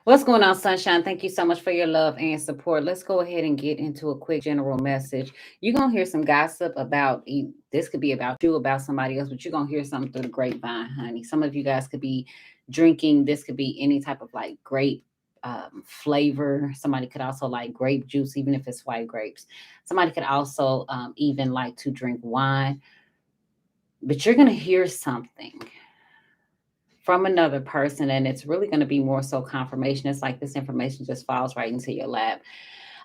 What's going on, Sunshine? Thank you so much for your love and support. Let's go ahead and get into a quick general message. You're going to hear some gossip about, this could be about you, about somebody else, but you're going to hear something through the grapevine, honey. Some of you guys could be drinking, this could be any type of like grape flavor. Somebody could also like grape juice, even if it's white grapes. Somebody could also even like to drink wine, but you're going to hear something from another person, and it's really going to be more so confirmation. It's like this information just falls right into your lap.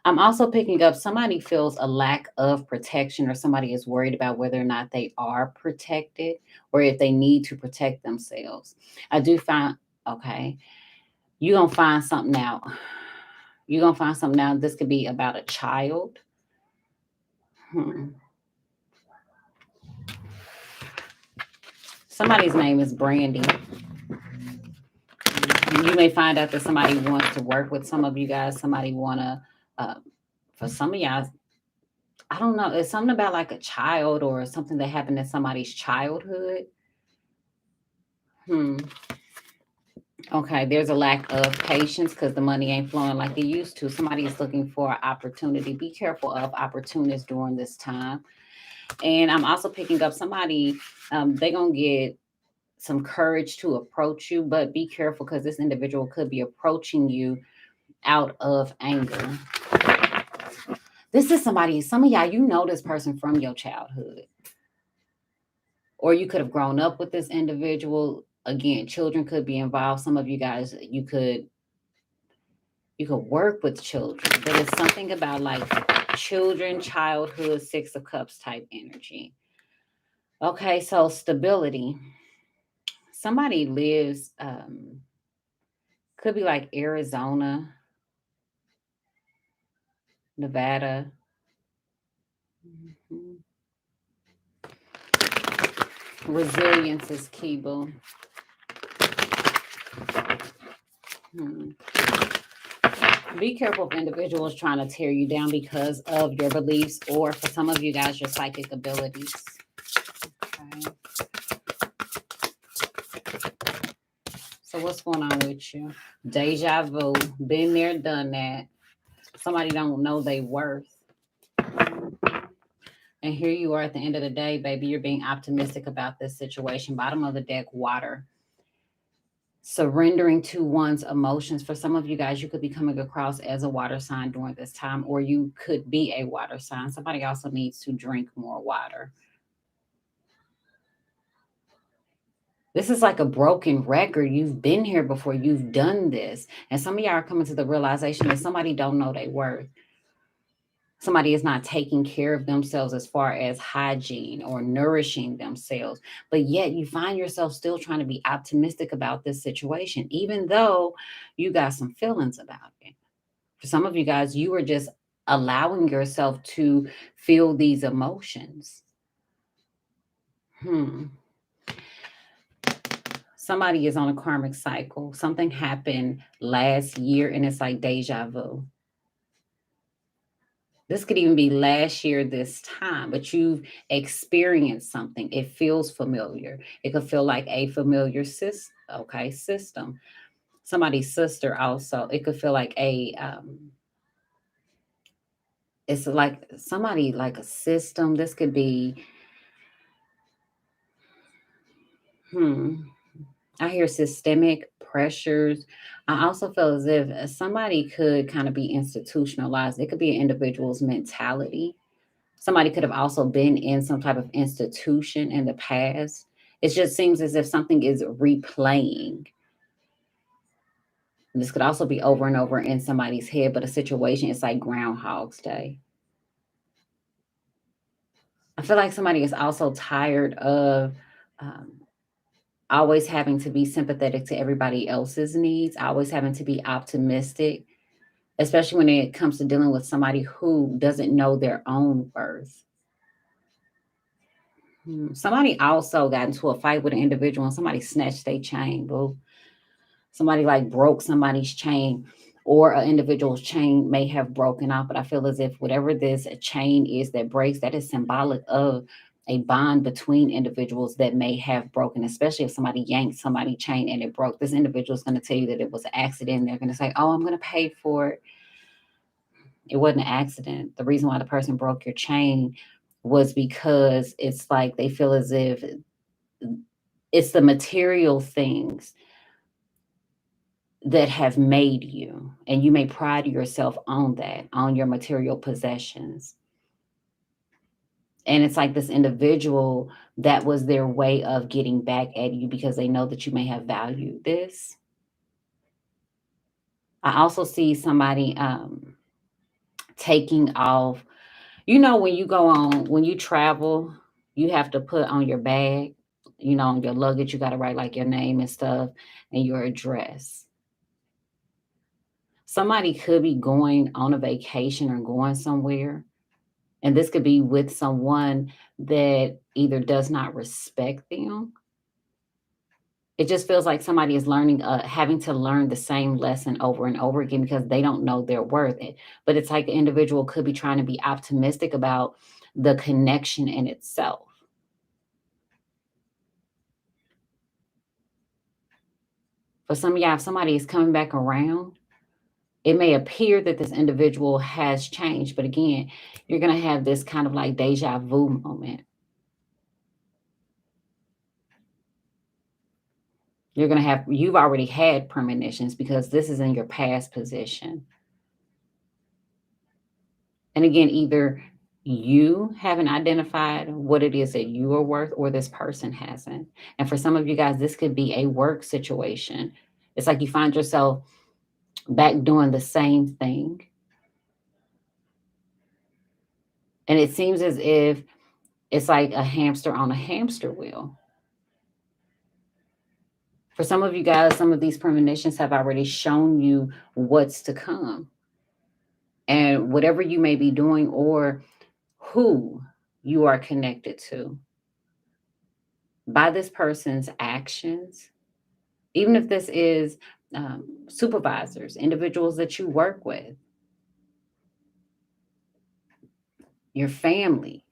I'm also picking up somebody feels a lack of protection, or somebody is worried about whether or not they are protected or if they need to protect themselves. I do find, okay, you're going to find something out. You're going to find something out. This could be about a child. Hmm. Somebody's name is Brandy. You may find out that somebody wants to work with some of you guys. Somebody want to, for some of y'all, I don't know. It's something about like a child or something that happened in somebody's childhood. Hmm. Okay, there's a lack of patience because the money ain't flowing like it used to. Somebody is looking for opportunity. Be careful of opportunists during this time. And I'm also picking up somebody, they're going to get some courage to approach you, but be careful because this individual could be approaching you out of anger. This is somebody, some of y'all, you know this person from your childhood, or you could have grown up with this individual. Again, children could be involved. Some of you guys, you could work with children, but it's something about like children, childhood, Six of Cups type energy. Okay, so stability. Somebody lives, could be like Arizona, Nevada. Mhm. Resilience is key, boo. Hmm. Be careful of individuals trying to tear you down because of your beliefs, or for some of you guys, your psychic abilities. Okay. So what's going on with you? Deja vu. Been there, done that. Somebody don't know they worth. And here you are at the end of the day, baby. You're being optimistic about this situation. Bottom of the deck, water. Surrendering to one's emotions. For some of you guys, you could be coming across as a water sign during this time, or you could be a water sign. Somebody also needs to drink more water. This is like a broken record. You've been here before. You've done this. And some of y'all are coming to the realization that somebody don't know their worth. Somebody is not taking care of themselves as far as hygiene or nourishing themselves. But yet you find yourself still trying to be optimistic about this situation, even though you got some feelings about it. For some of you guys, you are just allowing yourself to feel these emotions. Hmm. Somebody is on a karmic cycle. Something happened last year and it's like deja vu. This could even be last year this time, but you've experienced something. It feels familiar. It could feel like a familiar system. Somebody's sister also. It could feel like it's like somebody like a system. This could be, hmm. I hear systemic pressures. I also feel as if somebody could kind of be institutionalized. It could be an individual's mentality. Somebody could have also been in some type of institution in the past. It just seems as if something is replaying. And this could also be over and over in somebody's head, but a situation is like Groundhog's Day. I feel like somebody is also tired of um, always having to be sympathetic to everybody else's needs, always having to be optimistic, especially when it comes to dealing with somebody who doesn't know their own worth. Somebody also got into a fight with an individual and somebody snatched their chain, boo. Somebody like broke somebody's chain, or an individual's chain may have broken off. But I feel as if whatever this chain is that breaks, that is symbolic of a bond between individuals that may have broken, especially if somebody yanked somebody's chain and it broke. This individual is going to tell you that it was an accident. They're going to say, oh, I'm going to pay for it. It wasn't an accident. The reason why the person broke your chain was because it's like they feel as if it's the material things that have made you, and you may pride yourself on that, on your material possessions. And it's like this individual, that was their way of getting back at you because they know that you may have valued this. I also see somebody taking off. When you go on, when you travel, you have to put on your bag, on your luggage, you got to write like your name and stuff and your address. Somebody could be going on a vacation or going somewhere, and this could be with someone that either does not respect them. It just feels like somebody is having to learn the same lesson over and over again because they don't know their worth. But it's like the individual could be trying to be optimistic about the connection in itself. For some of y'all, if somebody is coming back around, it may appear that this individual has changed. But again, you're going to have this kind of like deja vu moment. You've already had premonitions because this is in your past position. And again, either you haven't identified what it is that you are worth, or this person hasn't. And for some of you guys, this could be a work situation. It's like you find yourself back doing the same thing. And it seems as if it's like a hamster on a hamster wheel. For some of you guys, some of these premonitions have already shown you what's to come. And whatever you may be doing or who you are connected to, by this person's actions, even if this is supervisors, individuals that you work with, your family,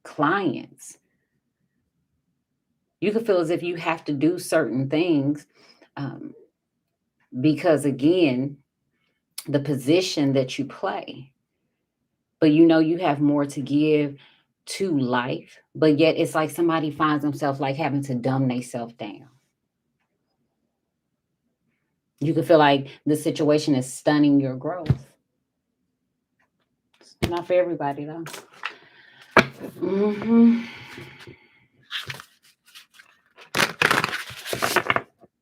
clients, you can feel as if you have to do certain things because, again, the position that you play, but you have more to give to life, but yet it's like somebody finds themselves like having to dumb themselves down. You can feel like the situation is stunning your growth. It's not for everybody, though.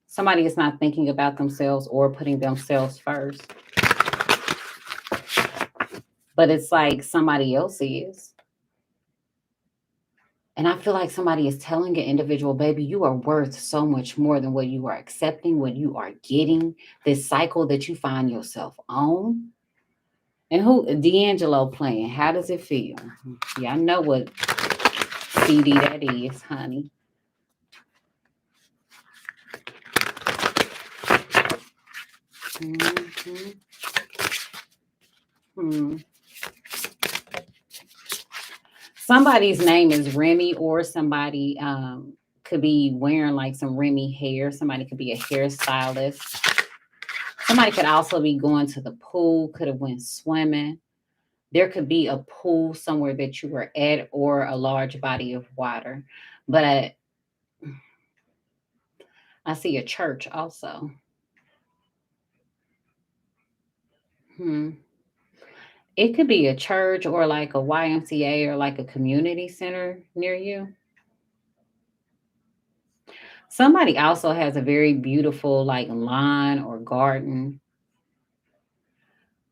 Somebody is not thinking about themselves or putting themselves first. But it's like somebody else is. And I feel like somebody is telling an individual, baby, you are worth so much more than what you are accepting, what you are getting, this cycle that you find yourself on. And who D'Angelo playing? How does it feel? Yeah, I know what CD that is, honey. Somebody's name is Remy, or somebody could be wearing like some Remy hair. Somebody could be a hairstylist. Somebody could also be going to the pool, could have went swimming. There could be a pool somewhere that you were at, or a large body of water. But I see a church also. It could be a church or like a YMCA or like a community center near you. Somebody also has a very beautiful like lawn or garden.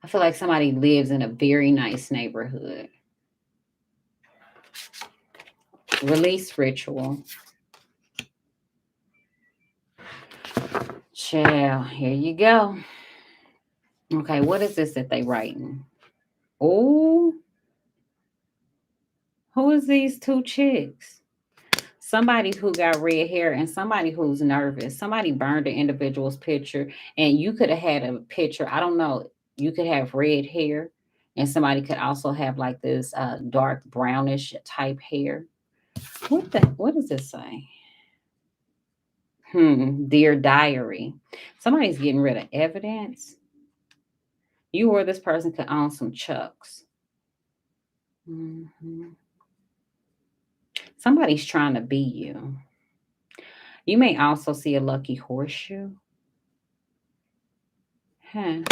I feel like somebody lives in a very nice neighborhood. Release ritual. Child, here you go. Okay, what is this that they writing? Oh, who is these two chicks? Somebody who got red hair and somebody who's nervous. Somebody burned the individual's picture, and you could have had a picture. I don't know. You could have red hair, and somebody could also have like this dark brownish type hair. What does this say? Dear diary. Somebody's getting rid of evidence. You or this person could own some chucks. Somebody's trying to be you. You may also see a lucky horseshoe. Huh.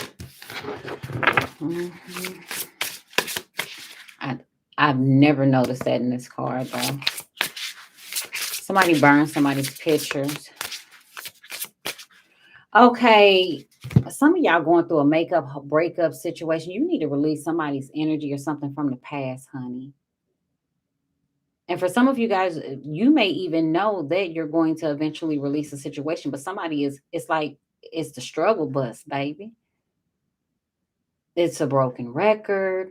I've never noticed that in this card, though. Somebody burned somebody's pictures. Okay, some of y'all going through a breakup situation. You need to release somebody's energy or something from the past, honey. And for some of you guys, you may even know that you're going to eventually release a situation, but it's like it's the struggle bus, baby. It's a broken record.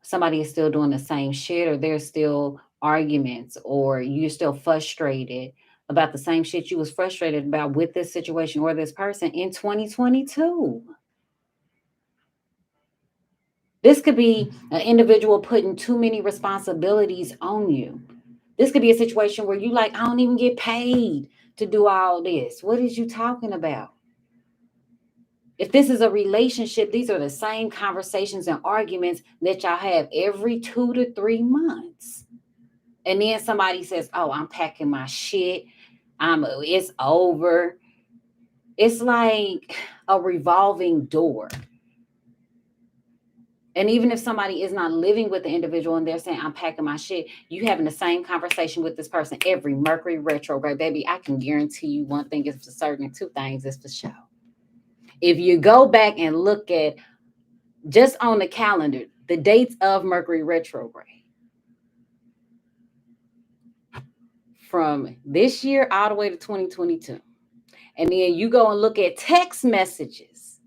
Somebody is still doing the same shit, or there's still arguments, or you're still frustrated about the same shit you was frustrated about with this situation or this person in 2022. This could be an individual putting too many responsibilities on you. This could be a situation where you like, I don't even get paid to do all this. What is you talking about? If this is a relationship, these are the same conversations and arguments that y'all have every 2 to 3 months. And then somebody says, oh, I'm packing my shit. It's over. It's like a revolving door. And even if somebody is not living with the individual and they're saying, I'm packing my shit, you having the same conversation with this person every Mercury retrograde, baby, I can guarantee you one thing is for certain, two things is for sure. If you go back and look at just on the calendar, the dates of Mercury retrograde, from this year all the way to 2022, and then you go and look at text messages,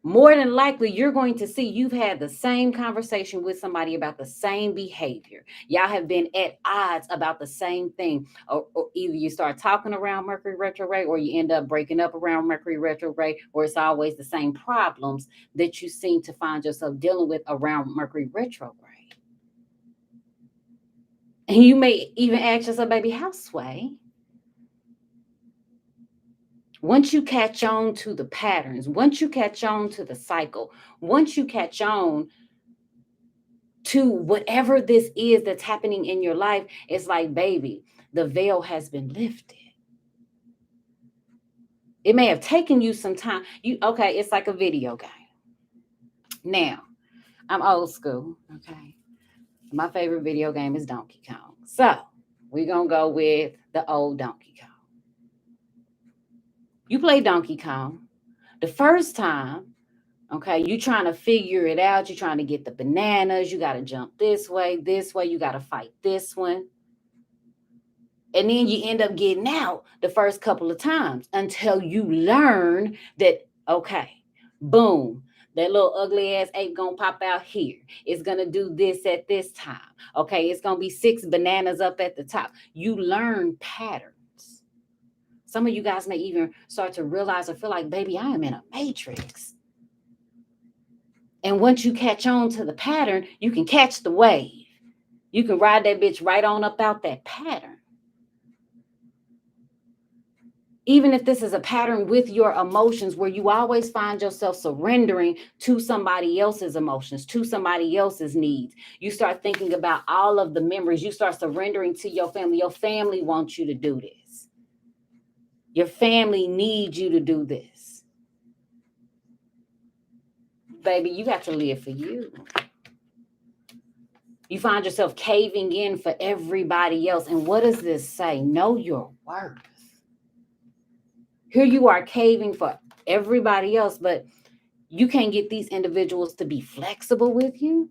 more than likely you're going to see you've had the same conversation with somebody about the same behavior. Y'all have been at odds about the same thing, or either you start talking around Mercury retrograde, or you end up breaking up around Mercury retrograde, or it's always the same problems that you seem to find yourself dealing with around Mercury retrograde. And you may even ask yourself, baby, how sway? Once you catch on to the patterns, once you catch on to the cycle, once you catch on to whatever this is that's happening in your life, it's like, baby, the veil has been lifted. It may have taken you some time. Okay, it's like a video game. Now, I'm old school, okay? My favorite video game is Donkey Kong. So, we're going to go with the old Donkey Kong. You play Donkey Kong. The first time, okay, you trying to figure it out. You're trying to get the bananas. You got to jump this way. You got to fight this one. And then you end up getting out the first couple of times until you learn that, okay, boom, that little ugly ass ape gonna pop out here. It's gonna do this at this time. Okay, it's gonna be 6 bananas up at the top. You learn patterns. Some of you guys may even start to realize or feel like, baby, I am in a matrix. And once you catch on to the pattern, you can catch the wave. You can ride that bitch right on up out that pattern. Even if this is a pattern with your emotions where you always find yourself surrendering to somebody else's emotions, to somebody else's needs, you start thinking about all of the memories. You start surrendering to your family. Your family wants you to do this. Your family needs you to do this. Baby, you got to live for you. You find yourself caving in for everybody else. And what does this say? Know your worth. Here you are caving for everybody else, but you can't get these individuals to be flexible with you.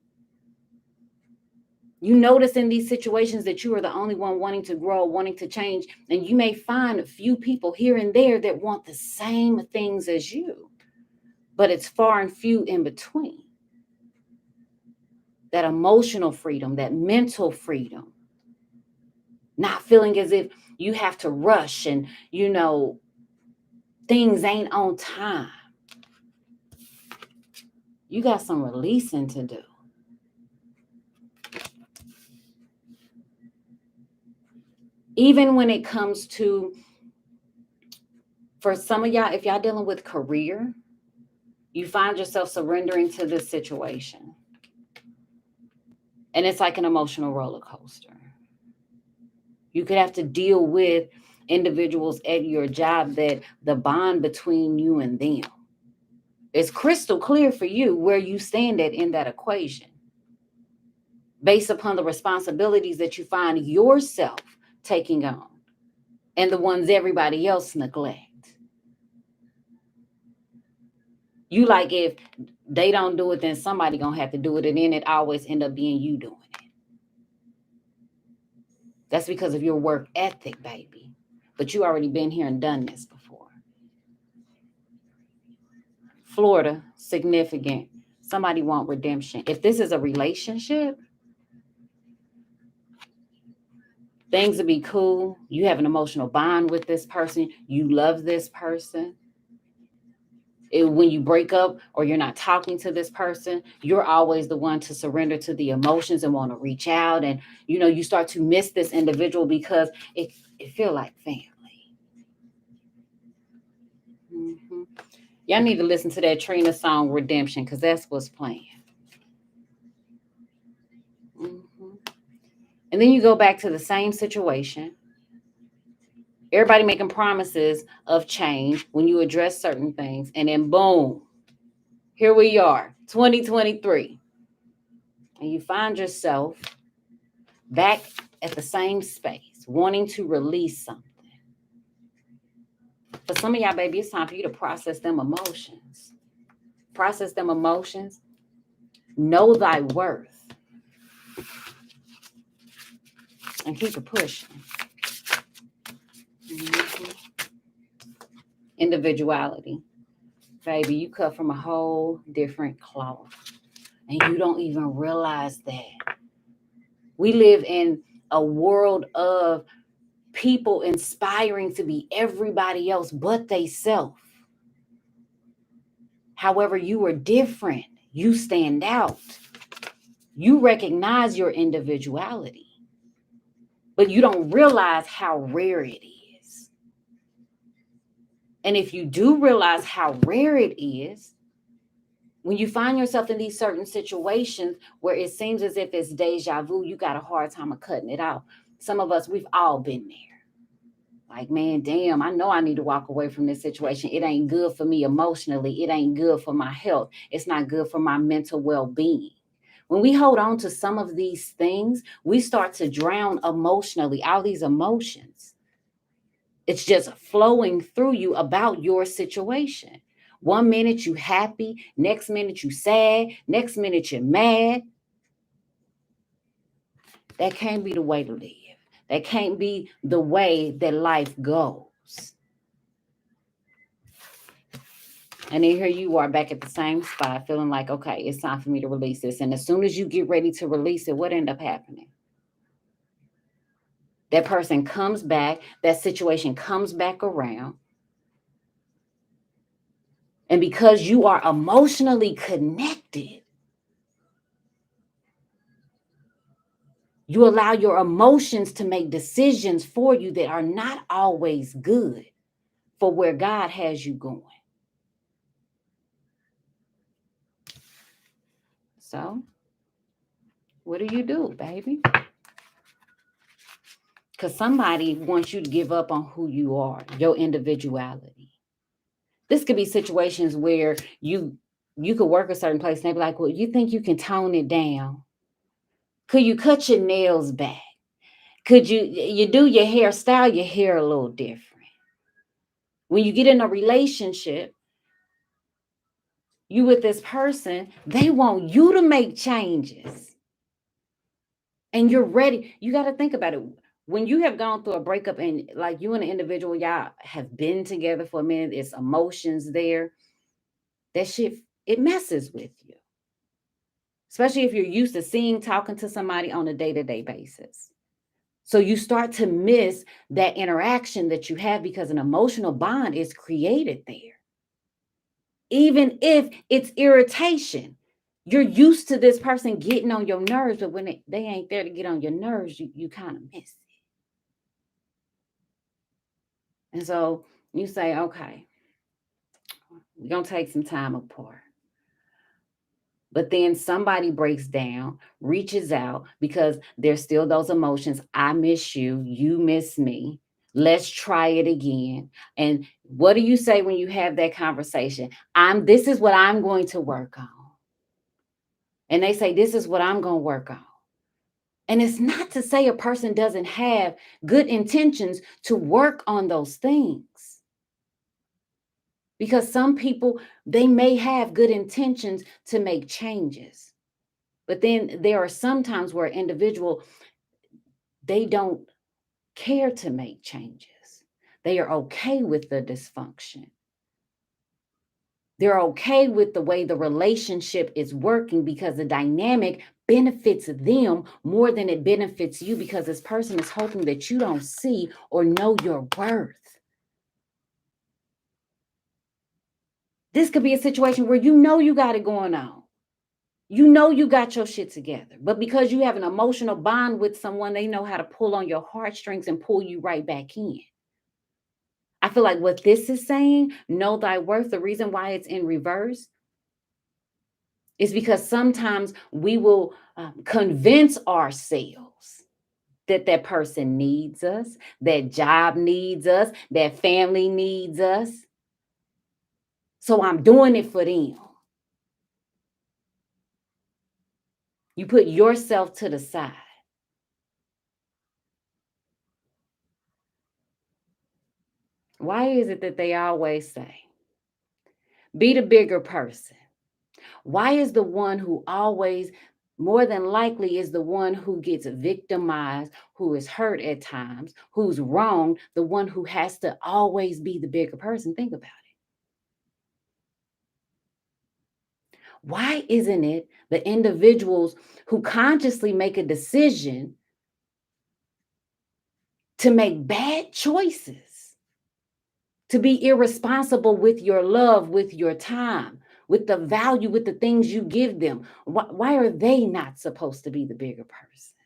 You notice in these situations that you are the only one wanting to grow, wanting to change, and you may find a few people here and there that want the same things as you, but it's far and few in between. That emotional freedom, that mental freedom, not feeling as if you have to rush and, things ain't on time. You got some releasing to do. Even when it comes to, for some of y'all, if y'all dealing with career, you find yourself surrendering to this situation. And it's like an emotional roller coaster. You could have to deal with individuals at your job that the bond between you and them is crystal clear for you where you stand at in that equation, based upon the responsibilities that you find yourself taking on and the ones everybody else neglect. You like, if they don't do it, then somebody gonna have to do it, and then it always end up being you doing it. That's because of your work ethic, baby. But you already been here and done this before. Florida, significant. Somebody want redemption. If this is a relationship, things will be cool. You have an emotional bond with this person. You love this person. When you break up or you're not talking to this person, you're always the one to surrender to the emotions and want to reach out. And, you start to miss this individual because it feel like family. Mm-hmm. Y'all need to listen to that Trina song, Redemption, because that's what's playing. Mm-hmm. And then you go back to the same situation. Everybody making promises of change when you address certain things. And then boom, here we are, 2023. And you find yourself back at the same space, wanting to release something. For some of y'all, baby, it's time for you to process them emotions. Process them emotions. Know thy worth. And keep it pushing. Mm-hmm. Individuality. Baby, you cut from a whole different cloth. And you don't even realize that. We live in a world of people inspiring to be everybody else but they self. However, you are different. You stand out. You recognize your individuality, but you don't realize how rare it is. And if you do realize how rare it is, when you find yourself in these certain situations where it seems as if it's deja vu, you got a hard time of cutting it out. Some of us, we've all been there. Like, man, damn, I know I need to walk away from this situation. It ain't good for me emotionally. It ain't good for my health. It's not good for my mental well-being. When we hold on to some of these things, we start to drown emotionally, all these emotions. It's just flowing through you about your situation. 1 minute you happy, next minute you sad, next minute you're mad. That can't be the way to live. That can't be the way that life goes. And then here you are back at the same spot, feeling like, okay, it's time for me to release this. And as soon as you get ready to release it, what ended up happening? That person comes back, that situation comes back around. And because you are emotionally connected, you allow your emotions to make decisions for you that are not always good for where God has you going. So, what do, baby? Because somebody wants you to give up on who you are, your individuality. This could be situations where you could work a certain place and they be like, well, you think you can tone it down? Could you cut your nails back? Could you do your hair, style your hair a little different? When you get in a relationship, you with this person, they want you to make changes. And you're ready. You got to think about it. When you have gone through a breakup and like you and an individual, y'all have been together for a minute, it's emotions there. That shit, it messes with you. Especially if you're used to seeing, talking to somebody on a day-to-day basis. So you start to miss that interaction that you have because an emotional bond is created there. Even if it's irritation, you're used to this person getting on your nerves, but when they ain't there to get on your nerves, you kind of miss it. And so you say, okay, we're going to take some time apart. But then somebody breaks down, reaches out, because there's still those emotions. I miss you. You miss me. Let's try it again. And what do you say when you have that conversation? This is what I'm going to work on. And they say, this is what I'm going to work on. And it's not to say a person doesn't have good intentions to work on those things. Because some people, they may have good intentions to make changes. But then there are some times where an individual, they don't care to make changes. They are okay with the dysfunction. They're okay with the way the relationship is working because the dynamic benefits them more than it benefits you, because this person is hoping that you don't see or know your worth. This could be a situation where you know you got it going on. You know you got your shit together, but because you have an emotional bond with someone, they know how to pull on your heartstrings and pull you right back in. I feel like what this is saying, know thy worth, the reason why it's in reverse is because sometimes we will convince ourselves that that person needs us, that job needs us, that family needs us. So I'm doing it for them. You put yourself to the side. Why is it that they always say, be the bigger person? Why is the one who always, more than likely, is the one who gets victimized, who is hurt at times, who's wrong, the one who has to always be the bigger person? Think about it. Why isn't it the individuals who consciously make a decision to make bad choices, to be irresponsible with your love, with your time, with the value, with the things you give them? Why are they not supposed to be the bigger person?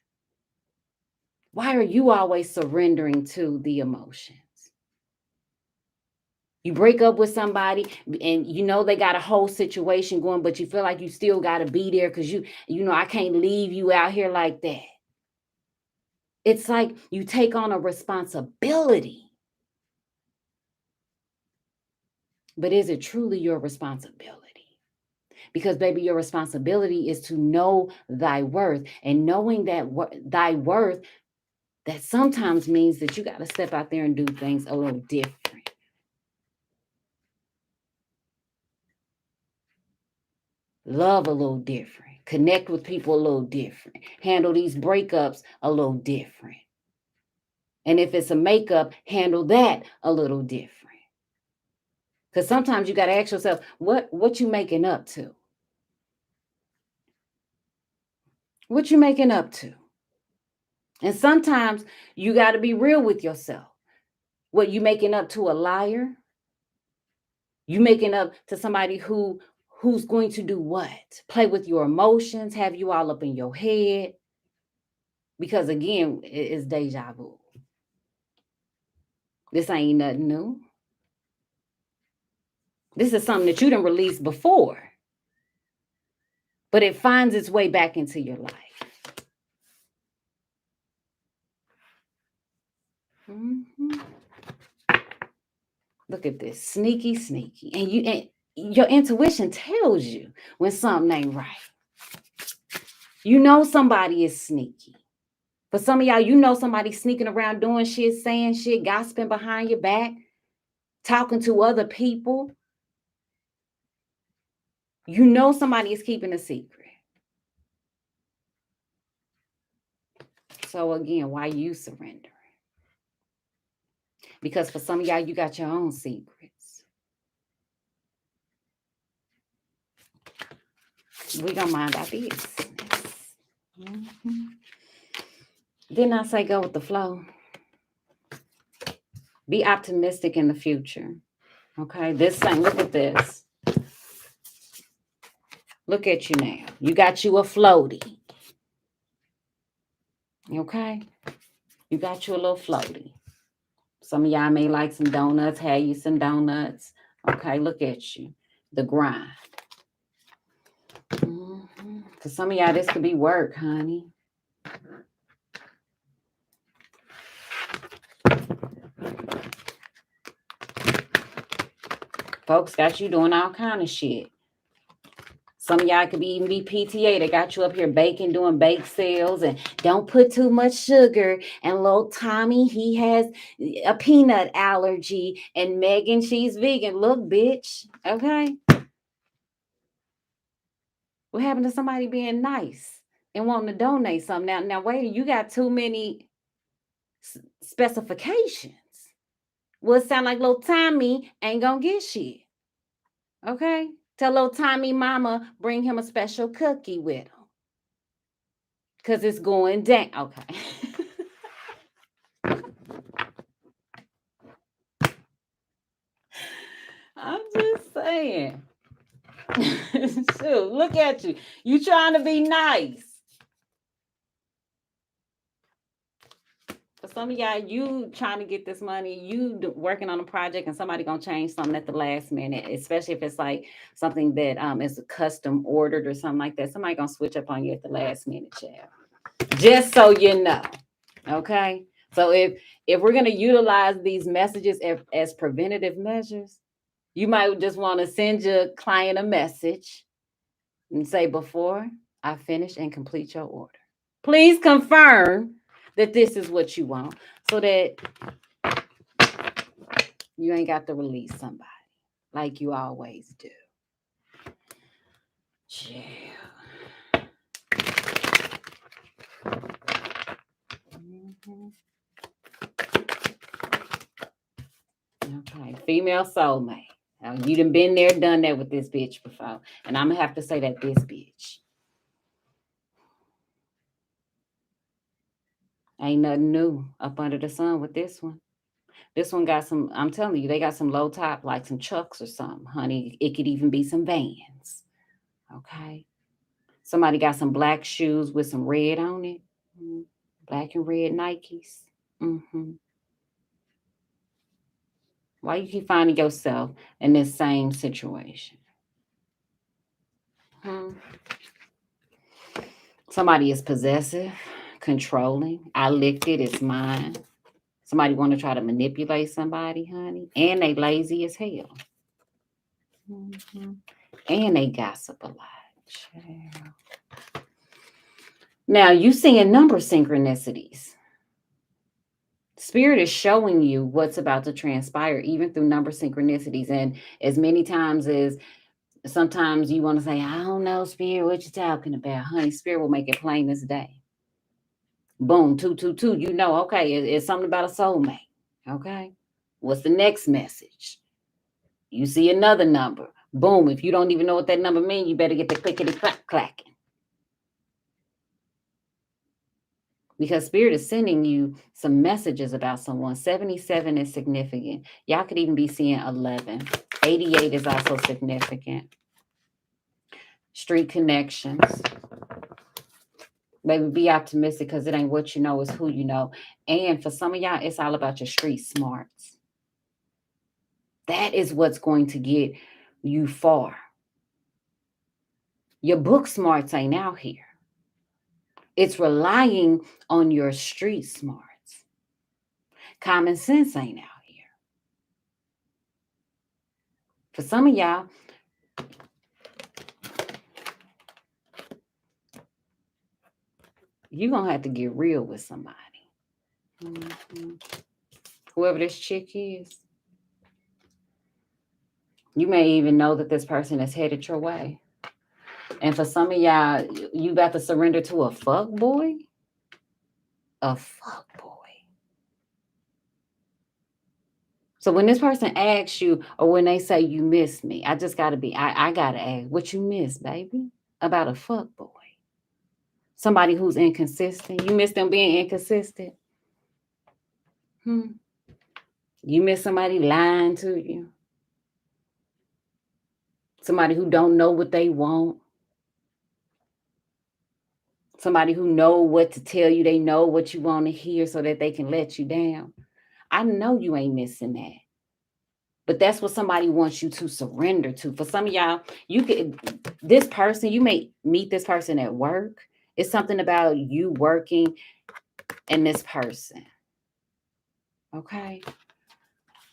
Why are you always surrendering to the emotions? You break up with somebody and you know they got a whole situation going, but you feel like you still got to be there because you know, I can't leave you out here like that. It's like you take on a responsibility. But is it truly your responsibility? Because, baby, your responsibility is to know thy worth. And knowing that thy worth, that sometimes means that you got to step out there and do things a little different. Love a little different. Connect with people a little different. Handle these breakups a little different. And if it's a makeup, handle that a little different. Because sometimes you got to ask yourself, what you making up to? What you making up to? And sometimes you got to be real with yourself. What, you making up to a liar? You making up to somebody who's going to do what? Play with your emotions, have you all up in your head? Because again, it's deja vu. This ain't nothing new. This is something that you done released before, but it finds its way back into your life. Mm-hmm. Look at this, sneaky. And your intuition tells you when something ain't right. You know somebody is sneaky. For some of y'all, you know somebody sneaking around doing shit, saying shit, gossiping behind your back, talking to other people. You know somebody is keeping a secret. So again, why you surrendering? Because for some of y'all, you got your own secrets. We gonna mind our business. Mm-hmm. Didn't I say go with the flow? Be optimistic in the future. Okay, this thing, look at this. Look at you now. You got you a floaty. Okay? You got you a little floaty. Some of y'all may like some donuts, have you some donuts. Okay, look at you. The grind. For some of y'all, this could be work, honey. Folks got you doing all kind of shit. Some of y'all could even be PTA. They got you up here baking, doing bake sales, and don't put too much sugar. And little Tommy, he has a peanut allergy. And Megan, she's vegan. Look, bitch. Okay. What happened to somebody being nice and wanting to donate something? Now wait, you got too many specifications. Well, it sound like little Tommy ain't gonna get shit. Okay? Tell little Tommy mama bring him a special cookie with him. Because it's going down. Okay. I'm just saying. Shoot, look at you. You trying to be nice. For some of y'all, you trying to get this money, you working on a project and somebody going to change something at the last minute, especially if it's like something that is custom ordered or something like that. Somebody going to switch up on you at the last minute, child. Just so you know. Okay? So if we're going to utilize these messages as preventative measures, you might just want to send your client a message and say, before I finish and complete your order, please confirm that this is what you want, so that you ain't got to release somebody like you always do. Yeah. Okay, female soulmate. Now, you done been there, done that with this bitch before. And I'm going to have to say that this bitch. Ain't nothing new up under the sun with this one. This one got some, I'm telling you, they got some low top, like some Chucks or something, honey. It could even be some Vans. Okay. Somebody got some black shoes with some red on it. Black and red Nikes. Why you keep finding yourself in this same situation? Somebody is possessive, controlling. I licked it, it's mine. Somebody want to try to manipulate somebody, honey. And they lazy as hell. And they gossip a lot. Now, you seeing number synchronicities. Spirit is showing you what's about to transpire, even through number synchronicities. And as many times as sometimes you want to say, I don't know, Spirit, what you talking about? Honey, Spirit will make it plain as day. Boom, 222. You know, okay, it's something about a soulmate. Okay. What's the next message? You see another number. Boom. If you don't even know what that number means, you better get the clickety clack clacking. Because Spirit is sending you some messages about someone. 77 is significant. Y'all could even be seeing 11. 88 is also significant. Street connections. Baby, be optimistic, because it ain't what you know, it's who you know. And for some of y'all, it's all about your street smarts. That is what's going to get you far. Your book smarts ain't out here. It's relying on your street smarts. Common sense ain't out here. For some of y'all, you're going to have to get real with somebody. Whoever this chick is, you may even know that this person is headed your way. And for some of y'all, you got to surrender to a fuck boy. A fuck boy. So when this person asks you, or when they say you miss me, I just got to be, I got to ask, what you miss, baby? About a fuck boy. Somebody who's inconsistent. You miss them being inconsistent. You miss somebody lying to you. Somebody who don't know what they want. Somebody who know what to tell you. They know what you want to hear so that they can let you down. I know you ain't missing that. But that's what somebody wants you to surrender to. For some of y'all, this person, you may meet this person at work. It's something about you working and this person. Okay.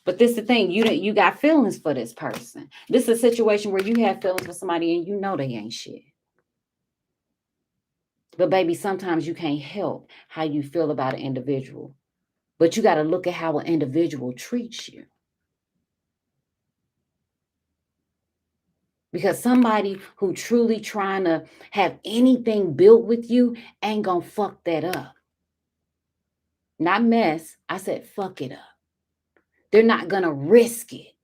But this is the thing, you got feelings for this person. This is a situation where you have feelings for somebody and you know they ain't shit. But baby, sometimes you can't help how you feel about an individual. But you got to look at how an individual treats you. Because somebody who truly trying to have anything built with you ain't gonna fuck that up. Not mess. I said fuck it up. They're not gonna risk it.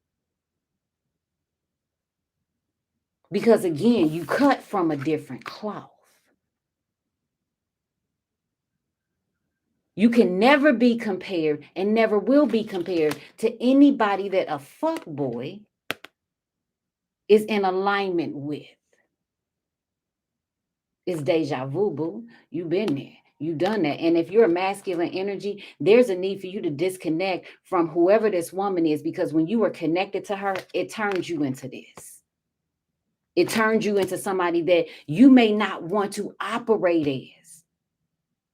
Because again, you cut from a different cloth. You can never be compared and never will be compared to anybody that a fuckboy is in alignment with. It's deja vu, boo. You've been there. You've done that. And if you're a masculine energy, there's a need for you to disconnect from whoever this woman is, because when you were connected to her, it turns you into this. It turns you into somebody that you may not want to operate as,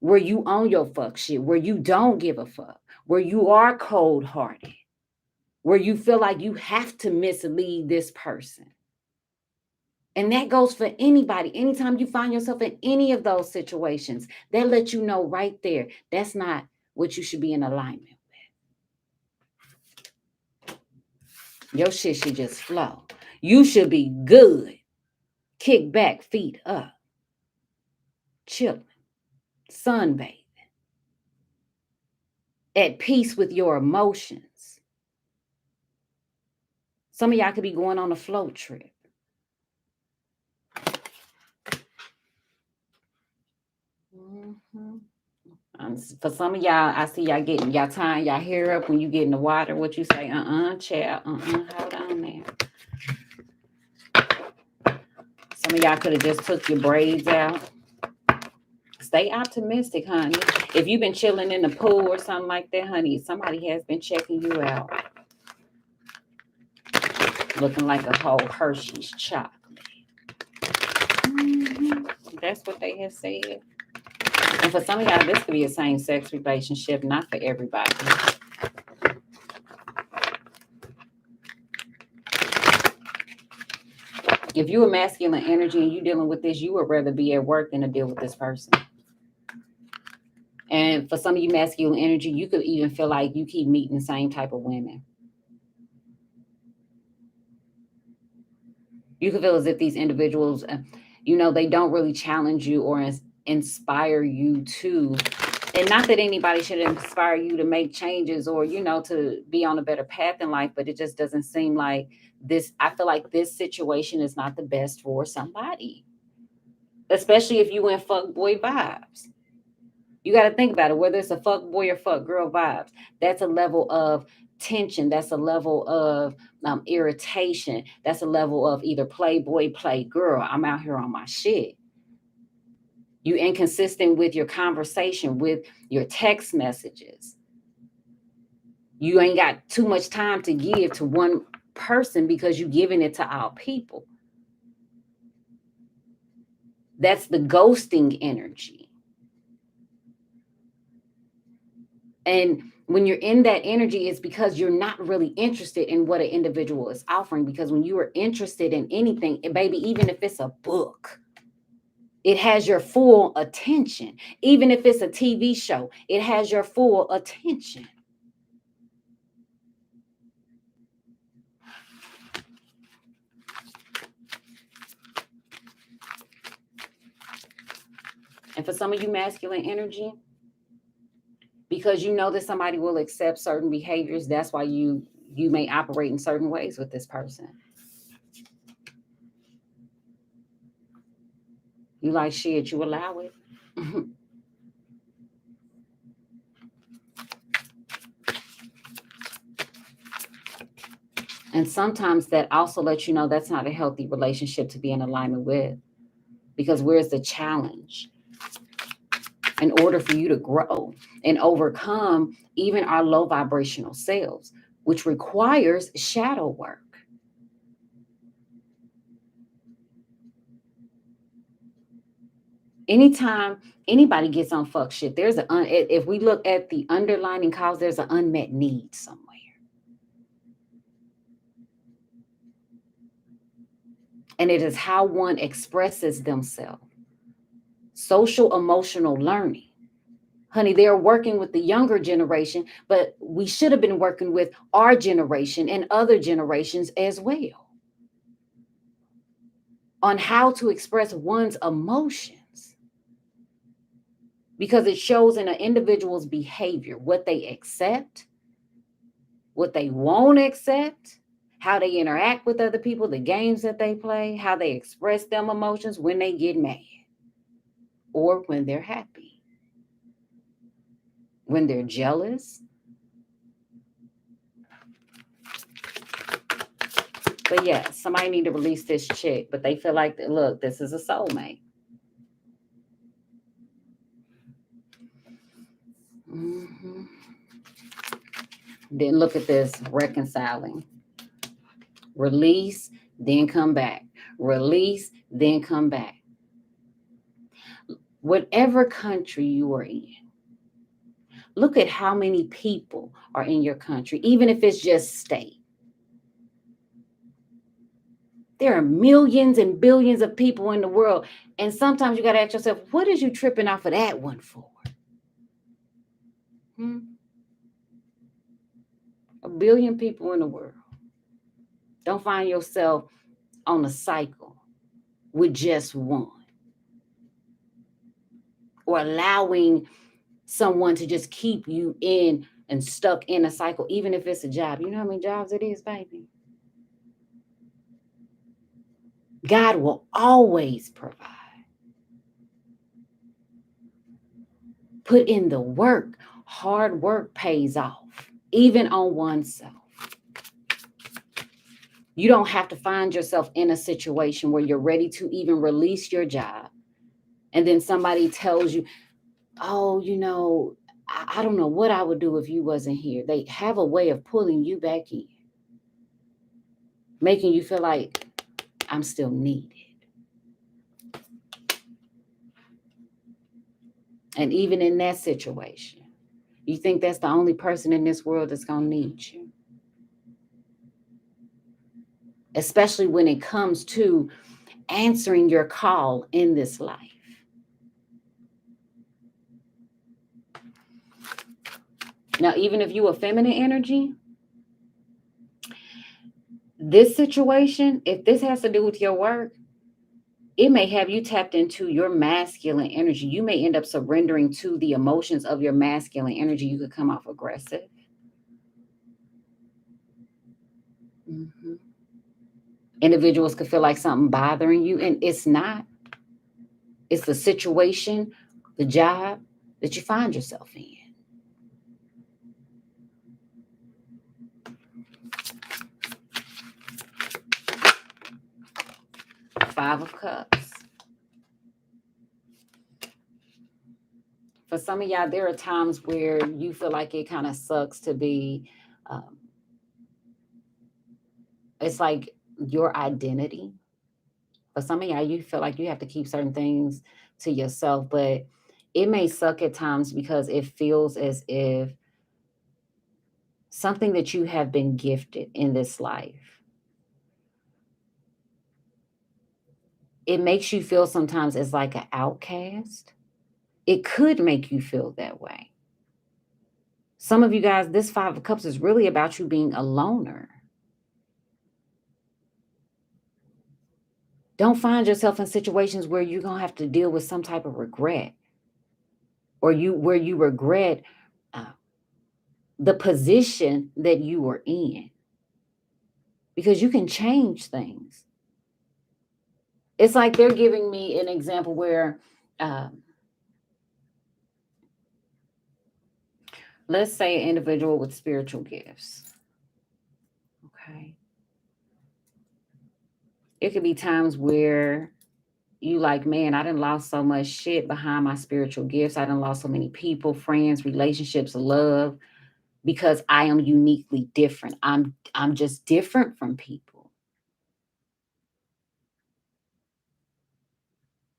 where you own your fuck shit, where you don't give a fuck, where you are cold-hearted, where you feel like you have to mislead this person. And that goes for anybody. Anytime you find yourself in any of those situations, they let you know right there, that's not what you should be in alignment with. Your shit should just flow. You should be good. Kick back, feet up. Chilling. Sunbathing. At peace with your emotions. Some of y'all could be going on a float trip. For some of y'all, I see y'all tying y'all hair up when you get in the water. What you say? Child. Hold on there. Some of y'all could have just took your braids out. Stay optimistic, honey. If you've been chilling in the pool or something like that, honey, somebody has been checking you out. Looking like a whole Hershey's chocolate. That's what they have said. And for some of y'all, this could be a same-sex relationship, not for everybody. If you're a masculine energy and you're dealing with this, you would rather be at work than to deal with this person. And for some of you masculine energy, you could even feel like you keep meeting the same type of women. You could feel as if these individuals, they don't really challenge you or inspire you to, and not that anybody should inspire you to make changes or, to be on a better path in life, but it just doesn't seem like this. I feel like this situation is not the best for somebody, especially if you in fuck boy vibes. You got to think about it, whether it's a fuck boy or fuck girl vibes. That's a level of tension. That's a level of irritation. That's a level of either play boy, play girl. I'm out here on my shit. You inconsistent with your conversation, with your text messages. You ain't got too much time to give to one person because you're giving it to all people. That's the ghosting energy. And when you're in that energy, it's because you're not really interested in what an individual is offering. Because when you are interested in anything, baby, even if it's a book, it has your full attention. Even if it's a TV show, it has your full attention. And for some of you masculine energy, because you know that somebody will accept certain behaviors, that's why you may operate in certain ways with this person. You like shit, you allow it. And sometimes that also lets you know that's not a healthy relationship to be in alignment with. Because where's the challenge? in order for you to grow and overcome even our low vibrational selves, which requires shadow work. Anytime anybody gets on fuck shit, there's if we look at the underlying cause, there's an unmet need somewhere. And it is how one expresses themselves. Social emotional learning. Honey, they're working with the younger generation, but we should have been working with our generation and other generations as well on how to express one's emotions, because it shows in an individual's behavior what they accept, what they won't accept, how they interact with other people, the games that they play, how they express them emotions when they get mad or when they're happy, when they're jealous. But yeah, somebody need to release this chick, but they feel like, look, this is a soulmate. Mm-hmm. Then look at this, reconciling. Release, then come back. Release, then come back. Whatever country you are in, look at how many people are in your country, even if it's just state. There are millions and billions of people in the world. And sometimes you got to ask yourself, what is you tripping off of that one for? A billion people in the world. Don't find yourself on a cycle with just one, or allowing someone to just keep you in and stuck in a cycle, even if it's a job. You know how many jobs it is, baby? God will always provide. Put in the work. Hard work pays off, even on oneself. You don't have to find yourself in a situation where you're ready to even release your job. And then somebody tells you, oh, you know, I don't know what I would do if you wasn't here. They have a way of pulling you back in, making you feel like I'm still needed. And even in that situation, you think that's the only person in this world that's going to need you. Especially when it comes to answering your call in this life. Now, even if you are feminine energy, this situation, if this has to do with your work, it may have you tapped into your masculine energy. You may end up surrendering to the emotions of your masculine energy. You could come off aggressive. Mm-hmm. Individuals could feel like something bothering you, and it's not. It's the situation, the job that you find yourself in. Five of Cups. For some of y'all, there are times where you feel like it kind of sucks to be, it's like your identity. For some of y'all, you feel like you have to keep certain things to yourself, but it may suck at times because it feels as if something that you have been gifted in this life, it makes you feel sometimes as like an outcast. It could make you feel that way. Some of you guys, this Five of Cups is really about you being a loner. Don't find yourself in situations where you're going to have to deal with some type of regret, or where you regret the position that you were in, because you can change things. It's like they're giving me an example where, let's say an individual with spiritual gifts. Okay. It could be times where you like, man, I done lost so much shit behind my spiritual gifts. I done lost so many people, friends, relationships, love, because I am uniquely different. I'm just different from people.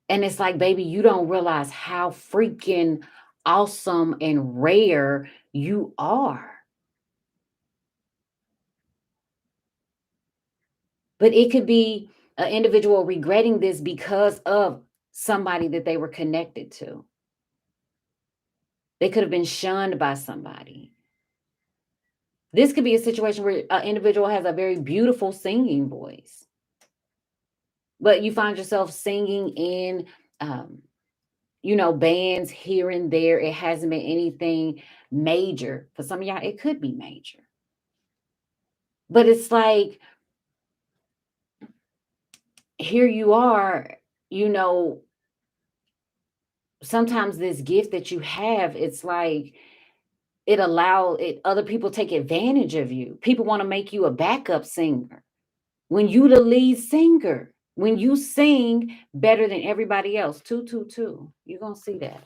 And it's like, baby, you don't realize how freaking awesome and rare you are. But it could be an individual regretting this because of somebody that they were connected to. They could have been shunned by somebody. This could be a situation where an individual has a very beautiful singing voice, but you find yourself singing in, um, bands here and there. It hasn't been anything major. For some of y'all, it could be major. But it's like, here you are, you know, sometimes this gift that you have, it's like other people take advantage of you. People want to make you a backup singer when you the lead singer. When you sing better than everybody else, two, two, two, you're gonna see that.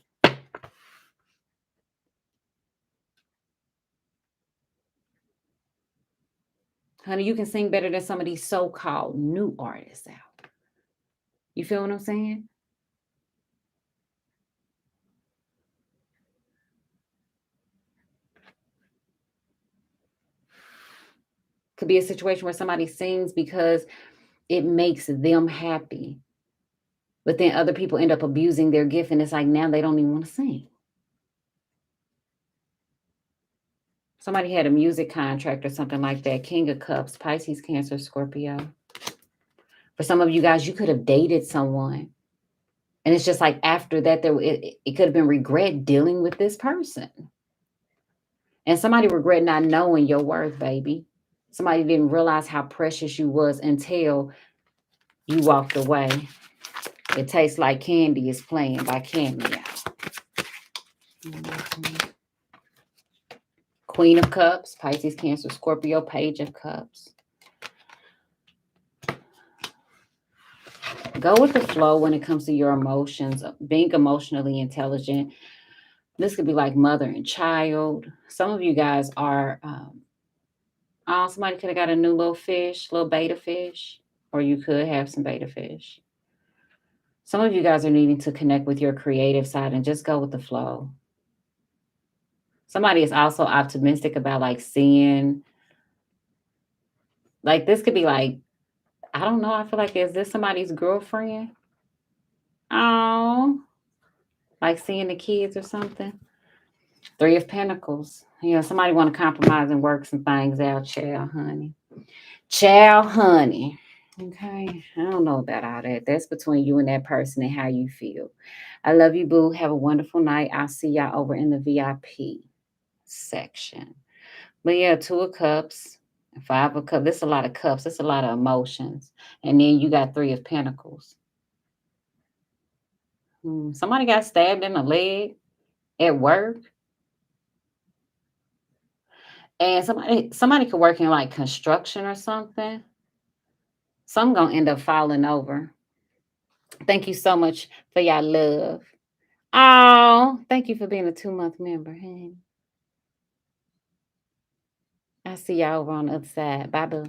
Honey, you can sing better than some of these so-called new artists out. You feel what I'm saying? Could be a situation where somebody sings because it makes them happy. But then other people end up abusing their gift, and it's like now they don't even want to sing. Somebody had a music contract or something like that. King of Cups, Pisces, Cancer, Scorpio. For some of you guys, you could have dated someone. And it's just like after that, it could have been regret dealing with this person. And somebody regret not knowing your worth, baby. Somebody didn't realize how precious you was until you walked away. It Tastes Like Candy is playing by Cameo. Mhm. Queen of Cups, Pisces, Cancer, Scorpio, Page of Cups. Go with the flow when it comes to your emotions, being emotionally intelligent. This could be like mother and child. Some of you guys are, somebody could have got a new little fish, little beta fish, or you could have some beta fish. Some of you guys are needing to connect with your creative side and just go with the flow. Somebody is also optimistic about like seeing, like this could be like, I don't know. I feel like, is this somebody's girlfriend? Oh, like seeing the kids or something. Three of Pentacles. Somebody want to compromise and work some things out, child, honey. Child, honey. Okay. I don't know about all that. That's between you and that person and how you feel. I love you, boo. Have a wonderful night. I'll see y'all over in the VIP section. But yeah, Two of Cups, Five of Cups. There's a lot of cups. There's a lot of emotions. And then you got Three of Pentacles. Somebody got stabbed in the leg at work. And somebody could work in like construction or something. Some gonna end up falling over. Thank you so much for your love. Oh, thank you for being a 2-month member. Hey, I see y'all over on the other side. Bye, boo.